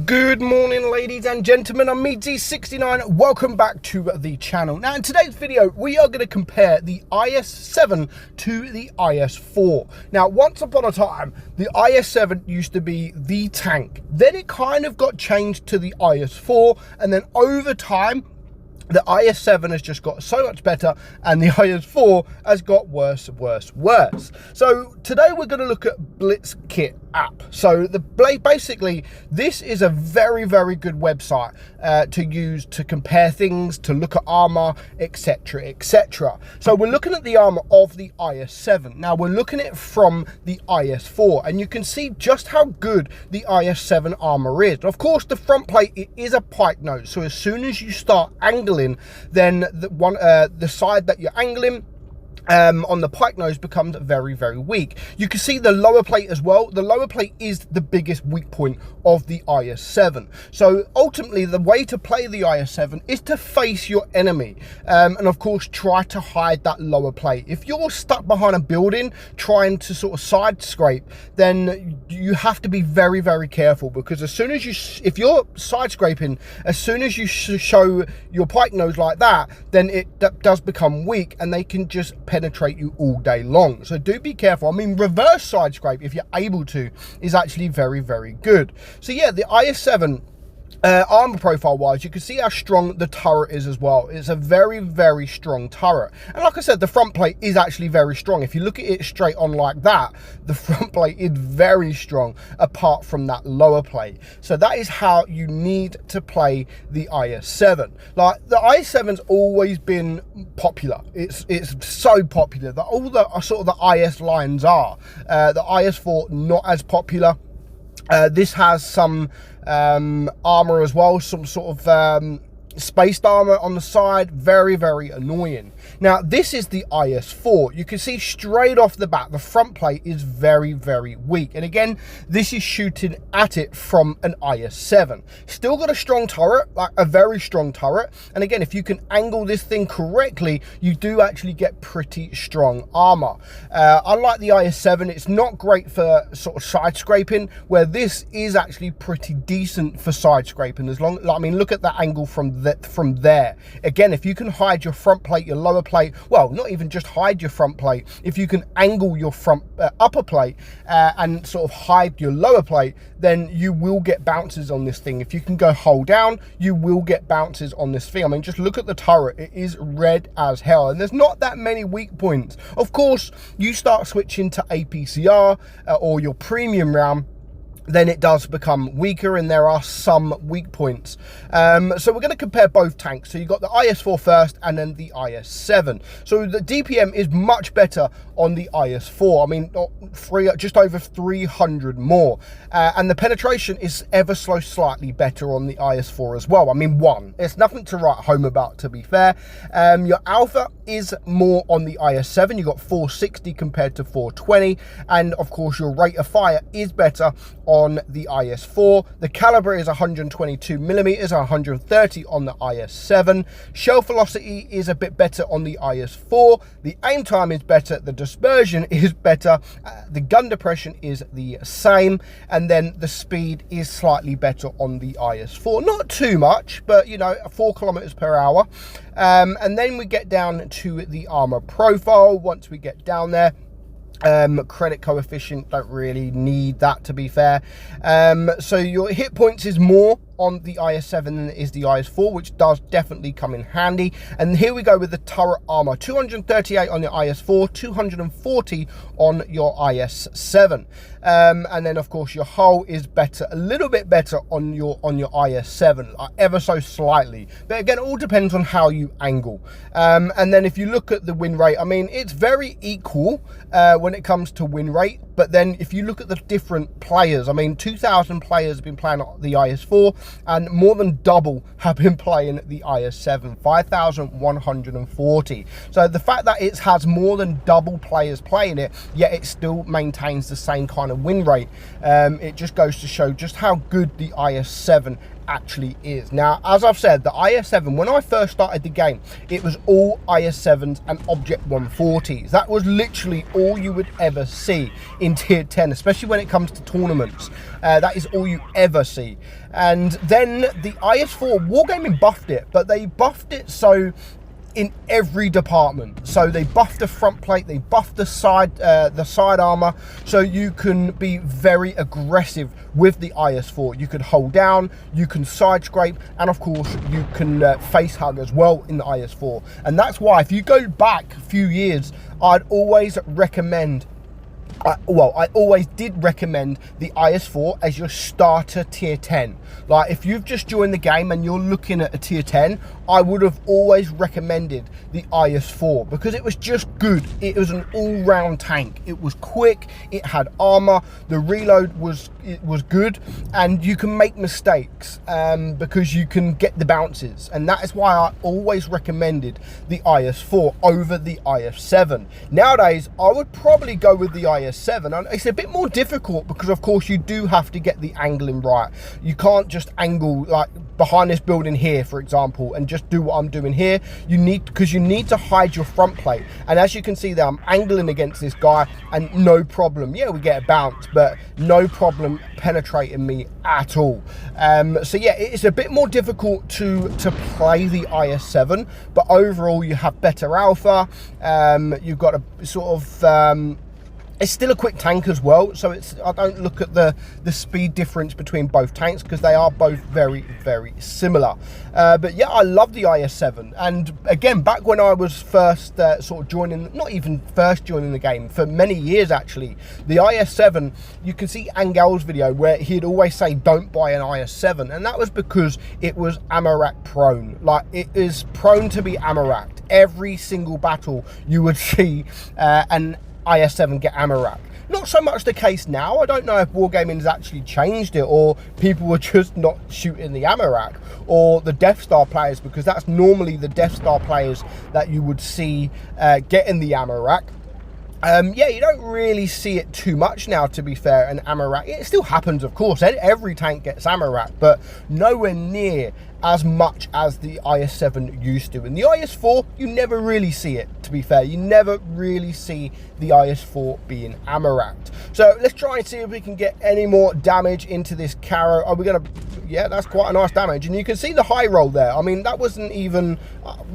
Good morning, ladies and gentlemen. I'm meadsyreplays. Welcome back to the channel. Now, in today's video, we are going to compare the IS-7 to the IS-4. Now, once upon a time, the IS-7 used to be the tank. Then it kind of got changed to the IS-4, and then over time, the IS-7 has just got so much better and the IS-4 has got worse. So today we're going to look at Blitz Kit app. So basically this is a very good website to use to compare things, to look at armor, etc. So we're looking at the armor of the IS-7. Now we're looking at it from the IS-4, and you can see just how good the IS-7 armor is. Of course, the front plate, it is a pike nose, so as soon as you start angling, then the side that you're angling on the pike nose becomes very weak. You can see the lower plate as well. The lower plate is the biggest weak point of the IS-7. So ultimately, the way to play the IS-7 is to face your enemy, and of course try to hide that lower plate. If you're stuck behind a building trying to sort of side scrape, then you have to be very careful, because as soon as if you're side scraping, as soon as you show your pike nose like that, then it does become weak and they can just penetrate you all day long. So do be careful. I mean, reverse side scrape, if you're able to, is actually very good. So yeah, the IS-7 armor profile wise, you can see how strong the turret is as well. It's a very strong turret, and like I said, the front plate is actually very strong. If you look at it straight on like that, the front plate is very strong apart from that lower plate. So that is how you need to play the IS-7. Like, the IS-7's always been popular. It's so popular that all the sort of the IS lines are. The IS-4 not as popular. This has some armor as well, some sort of spaced armor on the side. Very annoying. Now this is the IS-4. You can see straight off the bat the front plate is very weak, and again, this is shooting at it from an IS-7. Still got a strong turret, like a very strong turret, and again, if you can angle this thing correctly, you do actually get pretty strong armor. Unlike the IS-7, it's not great for sort of side scraping, where this is actually pretty decent for side scraping. As long, I mean, look at that angle from there. Again, if you can hide your front plate, your lower plate, well, not even just hide your front plate, if you can angle your front upper plate and sort of hide your lower plate, then you will get bounces on this thing. If you can go hold down, you will get bounces on this thing. I mean, just look at the turret. It is red as hell, and there's not that many weak points. Of course, you start switching to APCR or your premium round, then it does become weaker, and there are some weak points. So we're going to compare both tanks. So you've got the IS-4 first and then the IS-7. So the DPM is much better on the IS-4. I mean, just over 300 more. And the penetration is ever so slightly better on the IS-4 as well. I mean, it's nothing to write home about, to be fair. Your alpha is more on the IS-7. You got 460 compared to 420. And of course, your rate of fire is better on the IS-4. The caliber is 122 millimeters, 130 on the IS-7. Shell velocity is a bit better on the IS-4. The aim time is better. The dispersion is better. The gun depression is the same, and then the speed is slightly better on the IS-4. Not too much, but you know, 4 kilometers per hour. And then we get down to the armor profile. Once we get down there, credit coefficient, don't really need that, to be fair. So your hit points is more on the IS-7 than it is the IS-4, which does definitely come in handy. And here we go with the turret armor: 238 on the IS-4, 240 on your IS-7. And then of course your hull is better, a little bit better on your IS-7, ever so slightly, but again, it all depends on how you angle. And then if you look at the win rate, I mean, it's very equal when it comes to win rate. But then if you look at the different players, I mean, 2,000 players have been playing the IS-4, and more than double have been playing the IS-7, 5,140. So the fact that it has more than double players playing it, yet it still maintains the same kind of win rate, it just goes to show just how good the IS-7 actually is. Now, as I've said, the IS-7, when I first started the game, it was all IS-7s and Object 140s. That was literally all you would ever see in tier 10, especially when it comes to tournaments. That is all you ever see. And then the IS-4 Wargaming buffed it, but they buffed it so in every department. So they buffed the front plate, they buffed the side armor, so you can be very aggressive with the IS-4. You can hold down, you can side scrape, and of course you can face hug as well in the IS-4. And that's why, if you go back a few years, I'd always recommend I always did recommend the IS-4 as your starter tier 10. Like, if you've just joined the game and you're looking at a tier 10, I would have always recommended the IS-4 because it was just good. It was an all-round tank. It was quick, it had armor, the reload was good, and you can make mistakes because you can get the bounces, and that is why I always recommended the IS-4 over the IS-7. Nowadays, I would probably go with the IS-7, and it's a bit more difficult because of course you do have to get the angling right. You can't just angle like behind this building here, for example, and just do what I'm doing here. You need to hide your front plate, and as you can see there, I'm angling against this guy and no problem. Yeah, we get a bounce, but no problem penetrating me at all. So yeah, it's a bit more difficult to play the IS-7, but overall you have better alpha. You've got a sort of it's still a quick tank as well, so I don't look at the speed difference between both tanks because they are both very, very similar. But yeah, I love the IS-7, and again, back when I was first sort of joining, not even first joining the game, for many years actually, the IS-7, you can see Angel's video where he'd always say don't buy an IS-7, and that was because it was Amarak prone. Like, it is prone to be Amaraked. Every single battle you would see an IS-7 get Amarak. Not so much the case now. I don't know if Wargaming has actually changed it, or people were just not shooting the Amarak, or the Death Star players, because that's normally the Death Star players that you would see getting the Amarak. Yeah, you don't really see it too much now, to be fair, an Amarak. It still happens, of course. Every tank gets Amarak, but nowhere near as much as the IS-7 used to. And the IS-4, you never really see it, to be fair. You never really see the IS-4 being Amaraked. So let's try and see if we can get any more damage into this Caro. Are we going to... Yeah, that's quite a nice damage. And you can see the high roll there. I mean, that wasn't even,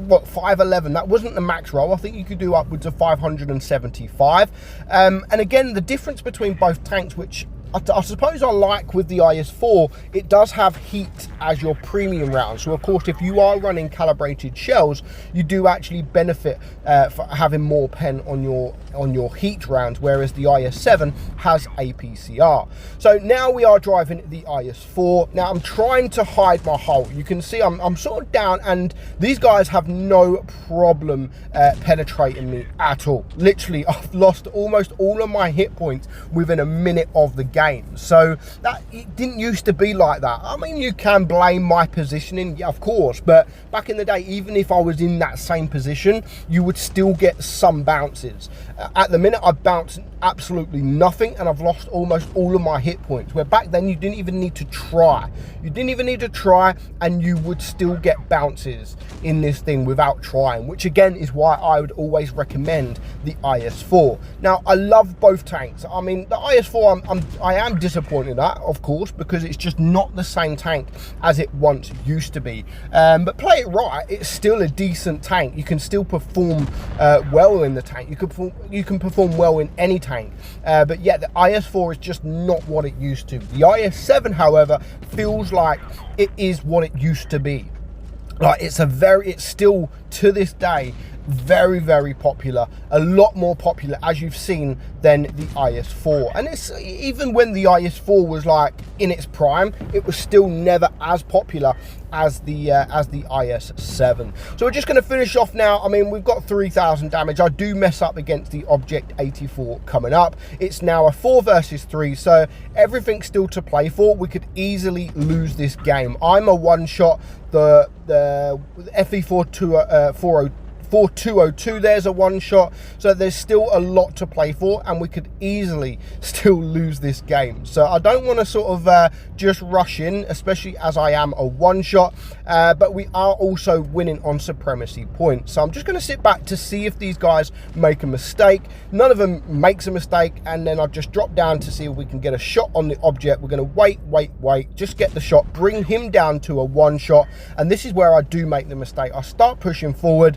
what, 511. That wasn't the max roll. I think you could do upwards of 575. And again, the difference between both tanks, which I suppose I like with the IS-4, it does have heat as your premium round. So of course, if you are running calibrated shells, you do actually benefit for having more pen on your heat rounds, whereas the IS-7 has APCR. So now we are driving the IS-4. Now I'm trying to hide my hull. You can see I'm sort of down, and these guys have no problem penetrating me at all. Literally, I've lost almost all of my hit points within a minute of the game. So that, it didn't used to be like that. I mean, you can blame my positioning, yeah, of course, but back in the day, even if I was in that same position, you would still get some bounces. At the minute, I bounced absolutely nothing, and I've lost almost all of my hit points, where back then you didn't even need to try. You didn't even need to try, and you would still get bounces in this thing without trying, which again is why I would always recommend the IS-4. Now, I love both tanks. I mean, the IS-4, I am disappointed at, of course, because it's just not the same tank as it once used to be. But play it right, it's still a decent tank. You can still perform well in the tank. You can perform well in any tank. But yeah, the IS-4 is just not what it used to. The IS-7, however, feels like it is what it used to be. Like, it's still to this day very, very popular, a lot more popular, as you've seen, than the IS-4. And it's even when the IS-4 was like in its prime, it was still never as popular as the IS-7. So we're just going to finish off now. I mean, we've got 3,000 damage. I do mess up against the Object 84 coming up. It's now a 4 versus 3, so everything's still to play for. We could easily lose this game. I'm a one-shot. The FE4 4202, there's a one shot, so there's still a lot to play for, and we could easily still lose this game. So I don't want to sort of just rush in, especially as I am a one shot, but we are also winning on supremacy points. So I'm just going to sit back to see if these guys make a mistake. None of them makes a mistake, and then I'll just drop down to see if we can get a shot on the object. We're going to wait, just get the shot, bring him down to a one shot, and this is where I do make the mistake. I start pushing forward,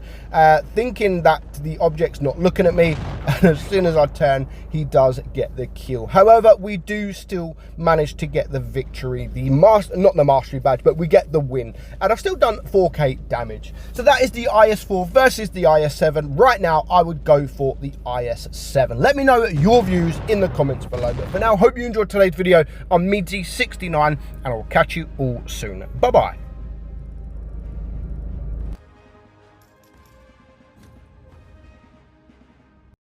thinking that the object's not looking at me, and as soon as I turn, he does get the kill. However, we do still manage to get the victory, not the mastery badge, but we get the win, and I've still done 4k damage. So that is the IS-4 versus the IS-7. Right now, I would go for the IS-7. Let me know your views in the comments below. But for now, hope you enjoyed today's video. I'm meadsy69, and I'll catch you all soon. Bye bye.